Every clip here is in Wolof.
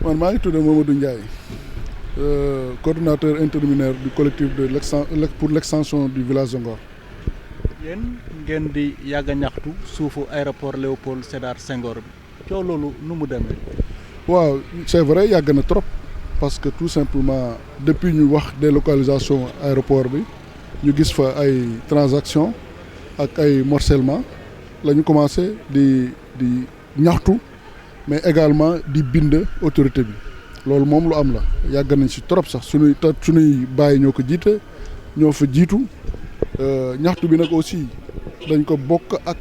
man maa ngi tudd Mamadou Ndiaye coordonnateur interministériel du collectif pour l'extension du village de Ngor. yéen ngeen di yàgg a ñaxtu suufu aéroport Léopold Sédar Senghor bi coow loolu nu mu demee. waaw c'est vrai yàgg na trop parce que tout simplement depuis ñu wax délocalisation aéroport bi ñu gis fa ay transactions ak ay morcellement la ñu commencé di ñaxtu mais également di bind autorité bi loolu moom lu am la yàgg nañ ci trop sax suñuy bàyyi ñoo ko jiite ñoo fa jiitu ñaxtu bi nag aussi dañ ko bokk ak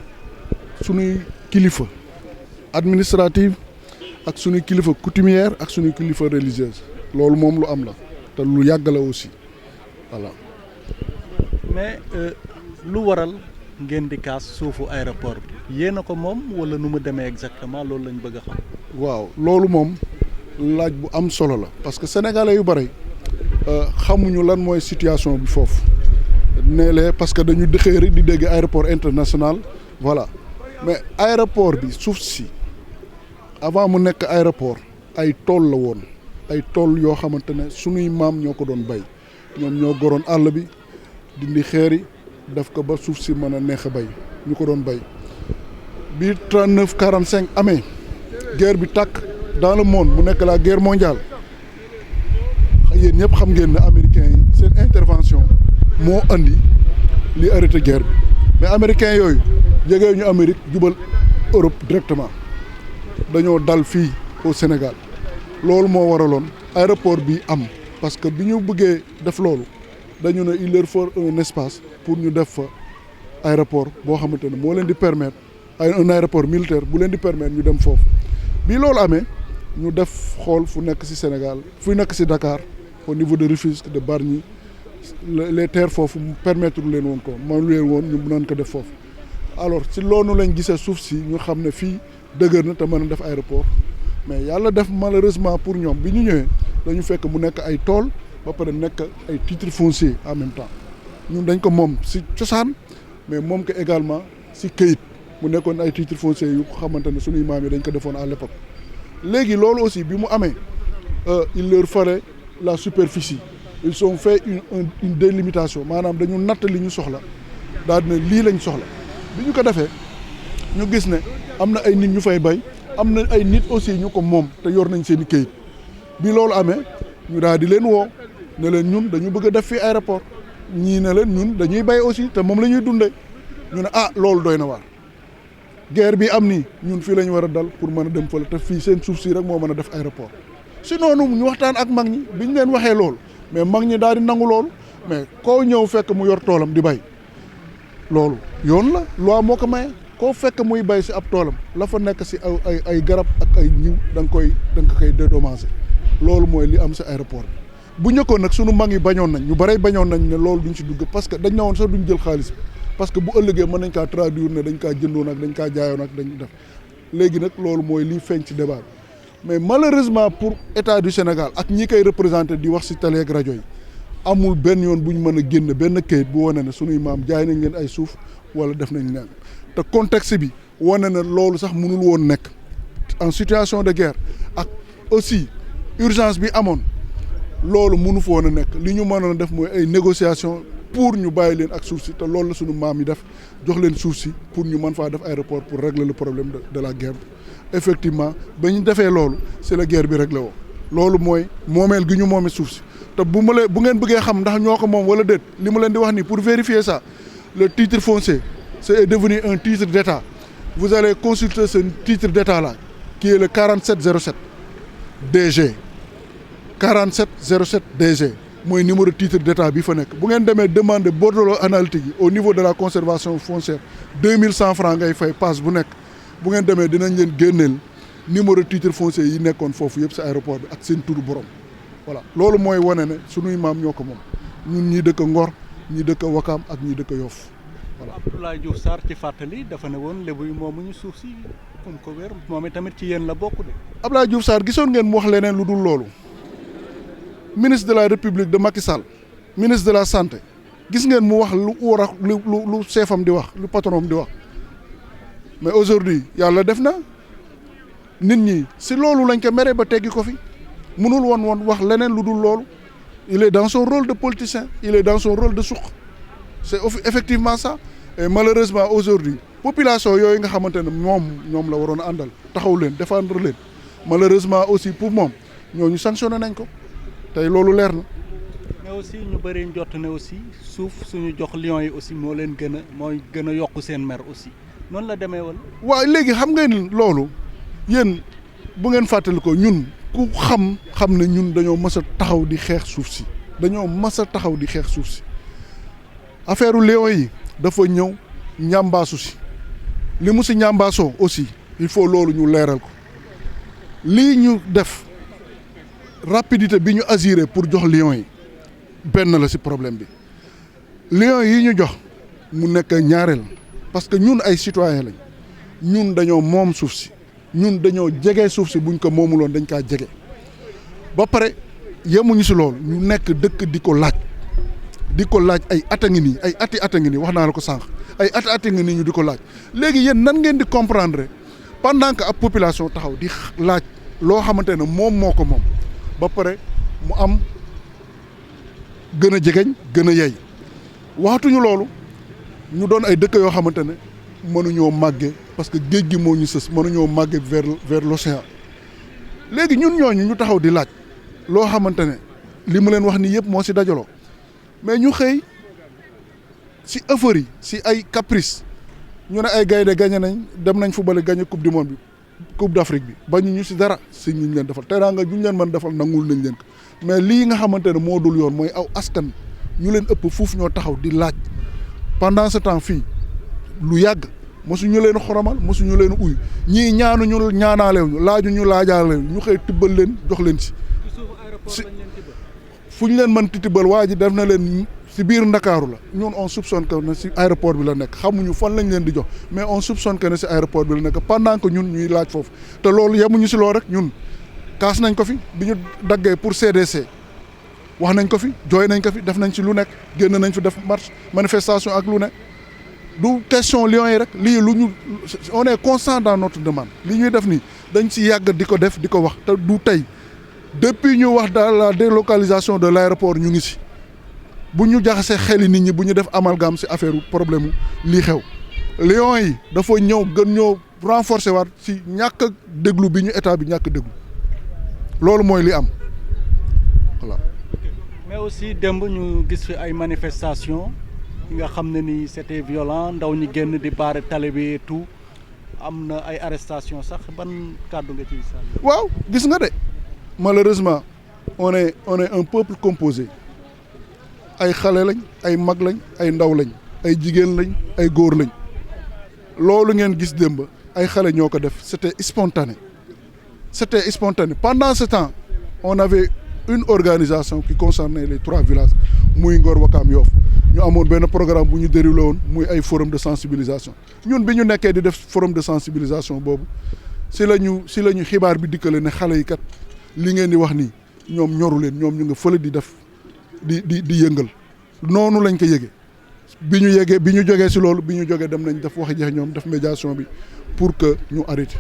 suñuy kilifa administrative ak suñuy kilifa coutumière ak suñuy kilifa religieuse loolu moom lu am la te lu yàgg la aussi voilà. mais lu waral ngeen di kaas suufu aéroport bi yéen a ko moom wala nu mu demee exactement loolu lañ bëgg a xam. waaw loolu moom laaj bu am solo la parce que sénégalais yu bëri xamuñu lan mooy situation bi foofu neelee parce que dañu xëy di dégg aéroport international voilà mais aéroport bi suuf si avant mu nekk aéroport ay tool la woon ay tool yoo xamante ne sunuy maam ñoo ko doon bay ñoom ñoo goroon àll bi dindi xeeri def ko ba suuf si mën a neex a bay ñu ko doon bay bi 39-45 amee guerre bi tàkk dans le monde mu nekk la guerre mondiale yéen ñëpp xam ngeen ne américains yi seen intervention moo andi li arrêté guerre bi mais américains yooyu jegee ñu Amérique jubal Europe directement dañoo dal fii au Sénégal loolu moo waraloon aéroport bi am parce que bi ñu bëggee def loolu dañu ne il leur faut un espace pour ñu def fa aéroport boo xamante ne moo leen di permettre un aéroport militaire bu leen di permettre ñu dem foofu bi loolu amee ñu def xool fu nekk ci Sénégal fu nekk ci Dakar au niveau de Rufisque de Bargny les terres foofu mu permettre leen woon ko mënu leen woon ñu mënoon ko def foofu alors ci loolu lañ gisee suuf si ñu xam ne fii dëgër na te mën a def aéroport mais yàlla def malheureusement pour ñoom bi ñu ñëwee dañu fekk mu nekk ay tool ba pare nekk ay titres fonciers en même temps ñun dañ ko moom ci cosaan mais moom ko également ci këyit mu nekkoon ay titres fonciers yu xamante ne suñuy maam yi dañ ko defoon à l'époque léegi loolu aussi bi mu amee il leur fallait la superficie ils ont fait une délimitation maanaam dañu natt li ñu soxla daal di ne lii lañ soxla bi ñu ko defee ñu gis ne am na ay nit ñu fay bay am na ay nit aussi ñu ko moom te yor nañ seen i këyit bi loolu amee ñu daal di leen woo ne leen ñun dañu bëgg a def fii aéroport ñii ne leen ñun dañuy bay aussi te moom la ñuy dundee ñu ne loolu doy na waar guerre bi am nii ñun fii la ñu war a dal pour mën a dem fële te fii seen suuf si rek moo mën a def aéroport si noonu ñu waxtaan ak mag ñi bi ñu leen waxee loolu mais mag ñi daal di nangu loolu mais koo ñëw fekk mu yor toolam di bay loolu yoon la loi moo ko maye koo fekk muy bay si ab toolam la fa nekk si ay garab ak ay ñiw da nga koy dédommager loolu mooy li am si aéroport bi bu njëkkoon nag sunu mag yi bañoon nañ ñu bare bañoon nañ ne loolu duñ si dugg parce que dañ ne woon sax duñ jël xaalis bi parce que bu ëllëgee mën nañ kaa traduire ne dañ kaa jëndoon ak dañ kaa jaayoon ak dañ def léegi nag loolu mooy liy feeñ ci débat bi mais malheureusement pour état du Sénégal ak ñi koy représenté di wax si télé ak rajo yi amul benn yoon bu ñu mën a génn benn kayit bu wane ne sunuy maam jaay nañ leen ay suuf wala def nañ leen te contexte bi wane na loolu sax mënul woon nekk en situation de guerre ak aussi urgence bi amoon loolu mënu fa woon a nekk li ñu mënoon a def mooy ay négociation pour ñu bàyyi leen ak suuf si te loolu la suñu maam yi def jox leen suuf si pour ñu mën faa def aéroport pour régler le problème de la guerre effectivement ba ñu defee loolu c'est la guerre bi réglé woo loolu mooy moomeel gi ñu moomee suuf si te bu ngeen bëggee xam ndax ñoo ko moom wala déet li mu leen di wax nii pour vérifier ça le titre foncier c'est devenu un titre d'État vous allez consulter ce titre d'État là qui est le 4707 DG 4707 DG mooy numéro titre d'État bi fa nekk bu ngeen demee demande bordereau analytique yi au niveau de la conservation foncière 2100 francs ngay fay passe bu nekk bu ngeen demee dinañ leen génneel numéro titre foncier yi nekkoon foofu yëpp ci aéroport bi ak seen turu borom voilà loolu mooy wane ne sunuy maam ñoo ko moom ñun ñii dëkk Ngor ñii dëkk Wakaam ak ñii dëkk Yoff voilà. Abdoulaye Diouf Sarr ci fàttali dafa ne woon lébu yi moomuñu suuf si fu mu ko wér moom tamit ci yéen la bokk de. Abdoulaye Diouf Sarr gisoon ngeen mu wax leneen lu dul loolu ministre de la République de Macky Sall ministre de la santé gis ngeen mu wax lu war a lu chefam di wax lu patron di wax mais aujourd'hui yàlla def na nit ñi si loolu lañ ko mere ba teggi ko fi mënul woon wax leneen lu dul loolu il est dans son rôle de politicien il est dans son rôle de suq c'est effectivement ça et malheureusement aujourd'hui population yooyu nga xamante ne ñoom la waroon a àndal taxaw leen défendre leen malheureusement aussi pour moom ñooñu sanctionné nañ ko tey loolu leer na. mais aussi ñu bëri njott ne aussi suuf suñu jox Lions yi aussi moo leen mooy gën a yokk seen mer aussi noonu la demee wala. waaw léegi xam ngeen loolu yéen bu ngeen fàttali ko ñun ku xam ne ñun dañoo mës a taxaw di xeex suuf si dañoo mës a taxaw di xeex suuf si affaire Lions yi dafa ñëw ñàmbaasu si li mu si ñàmbaasoo aussi il faut loolu ñu leeral ko lii ñu def rapidité bi ñu assuré pour jox Lions yi benn la si problème bi Lions yi ñu jox mu nekk ñaareel parce que ñun ay citoyen lañ ñun dañoo moom suuf si ñun dañoo jege suuf si buñ ko moomuloon dañ kaa jege ba pare yemuñu si loolu ñu nekk dëkk di ko laaj ay ata ngi nii ay ata ngi nii wax naa la ko sànq ay ata ngi nii ñu di ko laaj léegi yéen nan ngeen di comprendre pendant que ab population taxaw di laaj loo xamante ne moom moo ko moom ba pare mu am gën a jegeñ gën a yey waxatuñu loolu ñu doon ay dëkk yoo xamante ne mënuñoo màgge parce que géej gi moo ñu sës mënuñoo màgge vers l'océan léegi ñun ñooñu ñu taxaw di laaj loo xamante ne li mu leen wax nii yëpp moo si dajaloo mais ñu xëy si euphorie si ay caprice ñu ne ay gaynde gagné nañ dem nañ football gagné coupe du monde bi coupe d'Afrique bi bañu ñu si dara si ñu leen defal teraanga ju ñu leen mën defal nangul nañ leen ko mais lii nga xamante ne moo dul yoon mooy aw askan ñu leen ëpp fuuf ñoo taxaw di laaj pendant ce temps fii lu yàgg mosuñu leen xoromal mosuñu leen uy ñii ñaanuñu ñaanaalew ñu laajuñu laajaalew ñu xëy tibbal leen jox leen si fu ñu leen mën tibbal waa ji def na leen si biir Ndakaaru la ñun on soupçonne que ne si aéroport bi la nekk xamuñu fan lañ leen di jox mais on soupçonne que ne si aéroport bi la nekk pendant que ñun ñuy laaj foofu te loolu yemuñu si loolu rek ñun kaas nañ ko fi bi ñu daggee pour CDC wax nañ ko fi jooy nañ ko fi def nañ ci lu nekk génn nañ fi def marche manifestation ak lu nekk du question Lions yi rek lii lu ñu on est constant dans notre demande li ñuy def nii dañ si yàgg di ko def di ko wax te du tey depuis ñu wax dans la délocalisation de l'aéroport ñu ngi si bu ñu jaxasee xeli nit ñi bu ñu def amalgame si affaire problème lii xew Lions yi dafa ñëw gën ñoo renforcer waat si ñàkk a déglu bi ñu état bi ñàkk a déglu loolu mooy li am voilà. mais aussi démb ñu gis fi ay manifestations yi nga xam ne ni c'était violent ndaw ñi génn di baare tali bi et tout am na ay arrestations sax ban kàddu nga ciy sànni. waaw gis nga de malheureusement on est un peuple composé ay xale lañ ay mag lañ ay ndaw lañ ay jigéen lañ ay góor lañ loolu ngeen gis démb ay xale ñoo ko def c'était spontané pendant ce temps on avait une organisation qui concernait les 3 villages muy Ngor Wakam Yoff ñu amoon benn programme bu ñu déroulé woon muy ay forum de sensibilisation ñun bi ñu nekkee di def forum de sensibilisation boobu si la ñu xibaar bi dikkale ne xale yi kat li ngeen di wax nii ñoom ñoru leen ñoom ñu nga fële di def di yëngal noonu lañ ko yëgee bi ñu jógee si loolu bi ñu jógee dem nañ def waxi jeex ñoom def médiation bi pour que ñu arrêté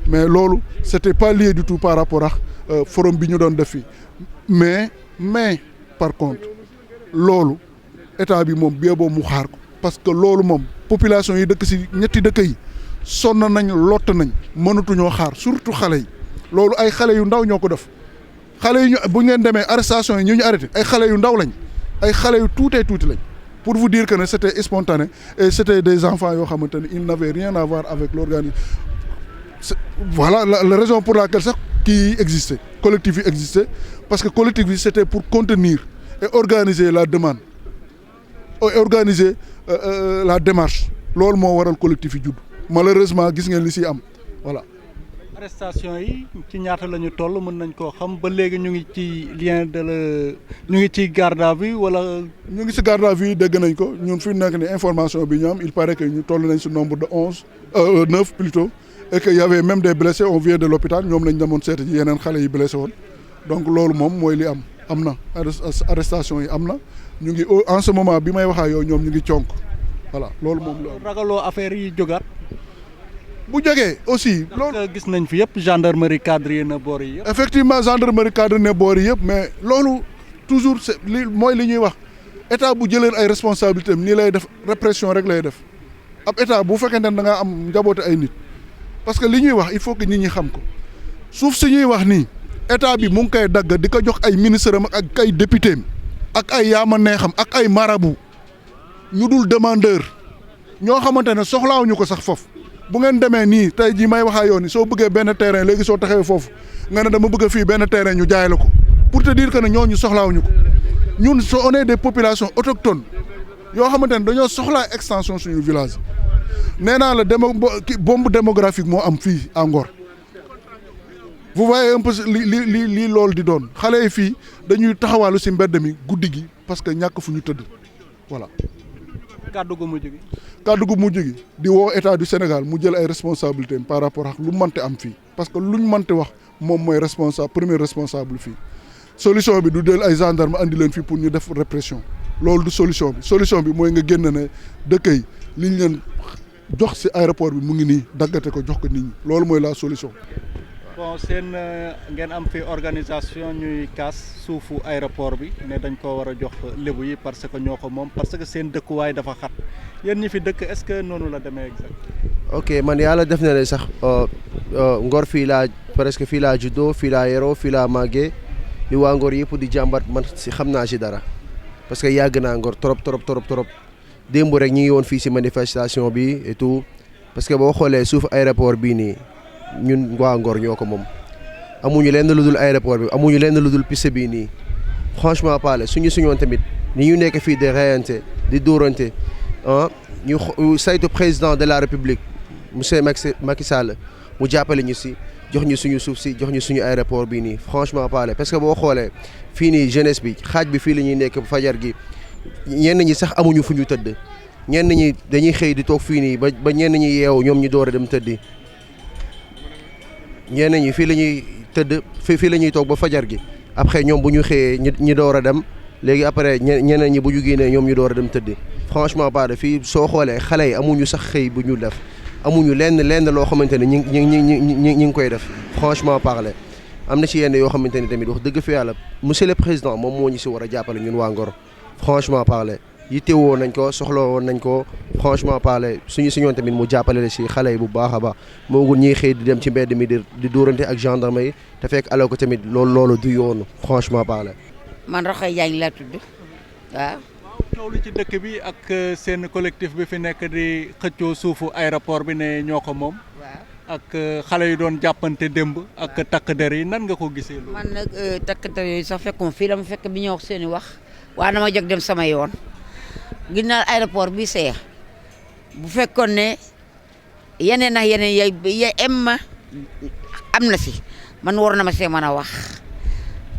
mais loolu c'était pas lié du tout par rapport ak forum bi ñu doon def fii mais par contre loolu état bi moom bee boobu mu xaar ko parce que loolu moom population yi dëkk si ñetti dëkk yi sonn nañ lott nañ mënatuñoo xaar surtout xale yi loolu ay xale yu ndaw ñoo ko def xale yi bu ngeen demee arrestation yi ñu arrêté ay xale yu ndaw lañ ay xale yu tuuti lañ pour vous dire que ne c'était spontané et c'était des enfants yoo xamante ne ils n'avaient rien à voir avec l'organisme voilà la raison pour laquelle sax kii existait collectif yi existait parce que collectif yi c'était pour contenir et organiser la demande et organiser la démarche loolu moo waral collectif yi judd malheureusement gis ngeen li si am voilà. arrestation yi ci ñaata la ñu toll mën nañ koo xam ba léegi ñu ngi ci ñu ngi ci garde à vue wala. ñu ngi si garde à vue dégg nañ ko ñun fi mu nekk ni information bi ñu am il paraît que ñu toll nañ si nombre de 9 plutôt et que y avait même des blessés on vient de l'hôpital ñoom lañ demoon seeti ci yeneen xale yi blessé woon donc loolu moom mooy li am na arrestation yi am na ñu ngi en ce moment bi may waxaa yow ñoom ñu ngi conk voilà loolu moom la. ragaloo affaire yi jógaat. bu jógee aussi. loolu gis nañ fi yëpp gendarmerie cadre na boor yi yëpp. effectivement gendarmerie cadre ne boor yi yëpp mais loolu toujours c'est mooy li ñuy wax état bu jëleen ay responsabilités nii lay def répression rek lay def ab état bu fekkente ne da ngaa am njaboote ay nit parce que li ñuy wax il faut que nit ñi xam ko suuf si ñuy wax nii état bi mu ngi koy dagg di ko jox ay ministre am ak ay député am ak ay yaama neexam ak ay marabu ñu dul demandeur ñoo xamante ne soxlaawuñu ko sax foofu. bu ngeen demee nii tey jii may waxaa yoon ni soo bëggee benn terrain léegi soo taxawee foofu nga ne dama bëgg fii benn terrain ñu jaay la ko pour te dire que ne ñooñu soxlaawuñu ko ñun on est des populations autochtones yoo xamante ne dañoo soxlaa extension suñu village nee naa la bombe démographique moo am fii à Ngor vous voyez un peu lii loolu di doon xale yi fii dañuy taxawaalu si mbedd mi guddi gi parce que ñàkk fu ñu tëdd voilà. kàddu gu mujj gi. kàddu gu mujj gi di woo état du Sénégal mu jël ay responsabilités par rapport ak lu mënti am fii parce que luñ mënti wax moom mooy premier responsable fii solution bi du del ay gendarme andi leen fii pour ñu def répression loolu du solution bi mooy nga génn ne dëkk yi liñ leen jox ci aéroport bi mu ngi nii daggate ko jox ko nit ñi loolu mooy la solution. bon seen ngeen am fi organisation ñuy kaas suufu aéroport bi ne dañ ko war a jox lébu yi parce que ñoo ko moom parce que seen dëkkuwaay dafa xat yéen ñi fi dëkk est-ce que noonu la demee exact. ok man yàlla def na ne sax Ngor fii laa presque fii laa juddoo fii laa yeroo fii laa màggee li waa Ngor yëpp di jàmbat man si xam naa si dara parce que yàgg naa Ngor trop démb rek ñi ngi woon fii si manifestation bi et tout parce que boo xoolee suuf aéroport bii nii. ñun waa Ngor ñoo ko moom amuñu lenn lu dul aéroport bi amuñu lenn lu dul piste bii nii franchement parler suñoon tamit ni ñu nekk fii di reyante di dóorante ñu saytu président de la république monsieur Macky Sall mu jàppale ñu si jox ñu suñu suuf si jox ñu suñu aéroport bii nii franchement parler parce que boo xoolee fii nii jeunesse bi xaaj bi fii la ñuy nekk fajar gi ñenn ñi sax amuñu fu ñu tëdd ñenn ñi dañuy xëy di toog fii nii ba ñenn ñi yeewu ñoom ñu door a dem tëddi ñenn ñi fii la ñuy tëdd fii la ñuy toog ba fajar gi après ñoom bu ñu xëyee ñi door a dem léegi après ñeneen ñi bu ñu génnee ñoom ñu door a dem tëddi franchement parle fii soo xoolee xale yi amuñu sax xëy bu ñu def amuñu lenn loo xamante ne ñi ngi koy def franchement parler am na ci yenn yoo xamante ni tamit wax dëgg fi yàlla monsieur le président moom moo ñu si war a jàppale ñun waa Ngor franchement parler yittewoo nañ ko soxla woon nañ ko franchement parler suñoon tamit mu jàppale la si xale yi bu baax a baax moo ngi ñuy xëy di dem ci mbedd mi di dóorante ak gendarme yi te fekk aloo ko tamit loolu du yoonu franchement parler. man Roxay Diagne laa tudd waaw. coow li ci dëkk bi ak seen collectif bi fi nekk di xëccoo suufu aéroport bi ne ñoo ko moom. ak xale yu doon jàppante démb ak takk der yi nan nga ko gisee loolu. man nag takk der yooyu sax fekkuma fii dama fekk bi ñuy wax seen i wax waaye dama jóg dem sama yoon. ginnaaw aéroport bi seex bu fekkoon ne yeneen ak yeneen ya am na si man war na ma see mën a wax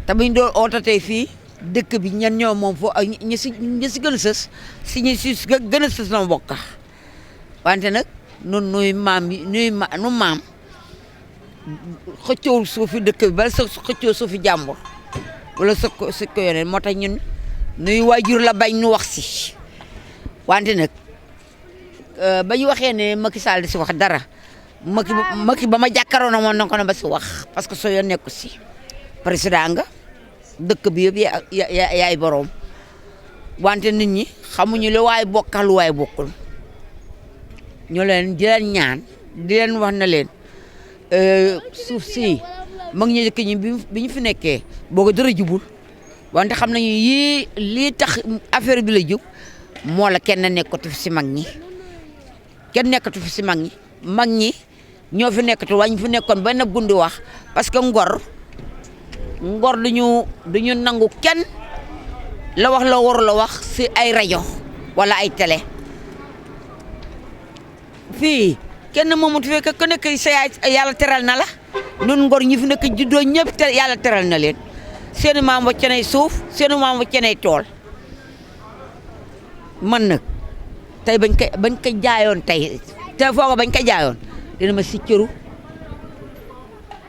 te buñ doon oote tey fii dëkk bi ñan ñoo moom foo ak ñi si gën a sës si ñi si gën a sës na bokk wante nag nun nuy maam nu maam xëccoo suufi dëkk bi bala sa xëccoo suufi jàmbur wala sa ko yeneen moo tax ñun nuy waajur la bañ nu wax si wante nag ba ñu waxee ne Macky Sall di si wax dara Macky ba ma jàkkaaroo na moom na ko ne ba si wax parce que soo yoon nekku si président nga dëkk bi yëpp yaay boroom wante nit ñi xamuñu lu waay bokkal lu waay bokkul ñu leen di leen ñaan di leen wax na leen suuf si mag ñu njëkk ñi bi ñu fi nekkee boo ko dara jubul wante xam nañu yii lii tax affaire bi la jub moo la kenn nekkatu fi si mag ñi kenn nekkatu fi si mag ñi ñoo fi nekkatu wañ fi nekkoon benn gundi wax parce que ngor duñu nangu kenn la wax la waru la wax si ay rajo wala ay télé fii kenn moomut fekk ku nekk sa yaay yàlla teral na la nun ngor ñi fi nekk juddoo ñëpp te yàlla teral na leen seeni maam wacce nay suuf seeni maam wacce nay tool man nag tey bañ ko jaayoon tey te fooga bañ ko jaayoon dina ma si cëru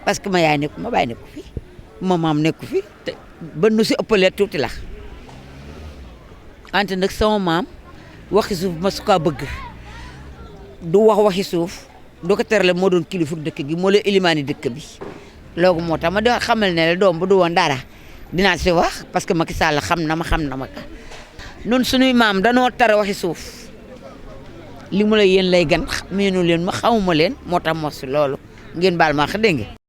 parce que ma yaay nekku ma bàyyi nekku fi ma maam nekku fi te ba nu si ëppalee tuuti la ante nag sama maam waxi suuf ma su kaa bëgg du wax waxi suuf du ko terale moo doon kilifa dëkk gi moo la ilimaani dëkk bi loolu moo tax ma di xamal ne la doom bu du woon dara dinaa si wax parce que Macky Sall xam na ma nun suñuy maam danoo tara waxi suuf li mu la yéen lay gan miinu leen ma xamuma leen moo tax mos si loolu ngeen baal ma wax dégg nga